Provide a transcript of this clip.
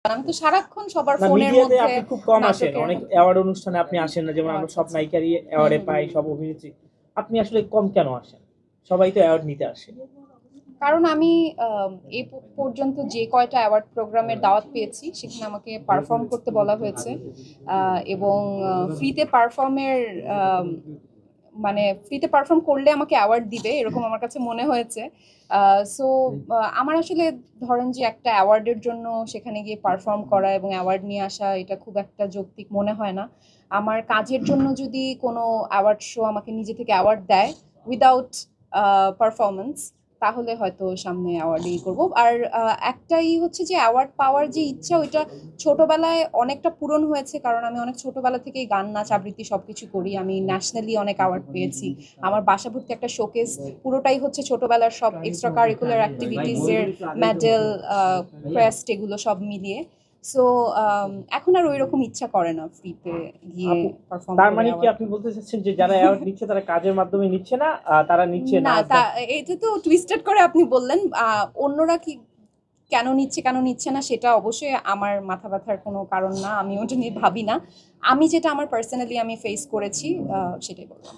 আমি তো সারাক্ষণ সবার না, ফোনের মিডিয়াতে মধ্যে আপনি খুব কম আসেন, নাটকের অনেক মধ্যে। অ্যাওয়ার্ড অনুষ্ঠানে আপনি আসেন না, যেমন ও আমরা আচ্ছা সব আচ্ছা। নায়িকারই হুম অ্যাওয়ার্ডে হুম পাই, হুম। সব অভিনেত্রী। আপনি আসলে কম কেন আসেন? সবাই তো অ্যাওয়ার্ড নিতে আসে। কারণ আমি এই পর্যন্ত যে কয়টা অ্যাওয়ার্ড প্রোগ্রামের দাওয়াত পেয়েছি সেখানে আমাকে পারফর্ম করতে বলা হয়েছে, এবং ফ্রিতে পারফর্মের মানে ফ্রিতে পারফর্ম করলে আমাকে অ্যাওয়ার্ড দিবে এরকম আমার কাছে মনে হয়েছে। সো আমার আসলে ধরেন যে একটা অ্যাওয়ার্ডের জন্য সেখানে গিয়ে পারফর্ম করা এবং অ্যাওয়ার্ড নিয়ে আসা এটা খুব একটা যৌক্তিক মনে হয় না। আমার কাজের জন্য যদি কোনো অ্যাওয়ার্ড শো আমাকে নিজে থেকে অ্যাওয়ার্ড দেয় উইদাউট পারফরমেন্স, তাহলে হয়তো সামনে অ্যাওয়ার্ডই করব। আর একটাই হচ্ছে যে অ্যাওয়ার্ড পাওয়ার যে ইচ্ছা ওইটা ছোটবেলায় অনেকটা পূরণ হয়েছে, কারণ আমি অনেক ছোটবেলা থেকেই গান নাচ আবৃত্তি সবকিছু করি। আমি ন্যাশনালি অনেক অ্যাওয়ার্ড পেয়েছি। আমার বাসা ভর্তি একটা শোকেস পুরোটাই হচ্ছে ছোটবেলার সব এক্সট্রা কারিকুলার অ্যাক্টিভিটিস এর মেডেল, ক্রেস্ট এগুলো সব মিলিয়ে। সো এখন আর ওই রকম ইচ্ছা করে না ফ্রিতে গিয়ে আপু, পারফর্ম তার করে মানে কি অ্যাওয়ার্ড। আপনি বলতে চাচ্ছেন যে যারা অ্যাওয়ার্ড নিচ্ছে তারা কাজের মাধ্যমে নিচ্ছে না, তারা নিচ্ছে না, নাচ তা গান? এটা তো টুইস্টেড করে আপনি বললেন। অন্যরা কি কেন নিচ্ছে না সেটা অবশ্যই আমার মাথা ব্যথার কোনো কারণ না। আমি ওটা নিয়ে ভাবি না। আমি যেটা আমার পার্সোনালি আমি ফেস করেছি সেটাই বললাম।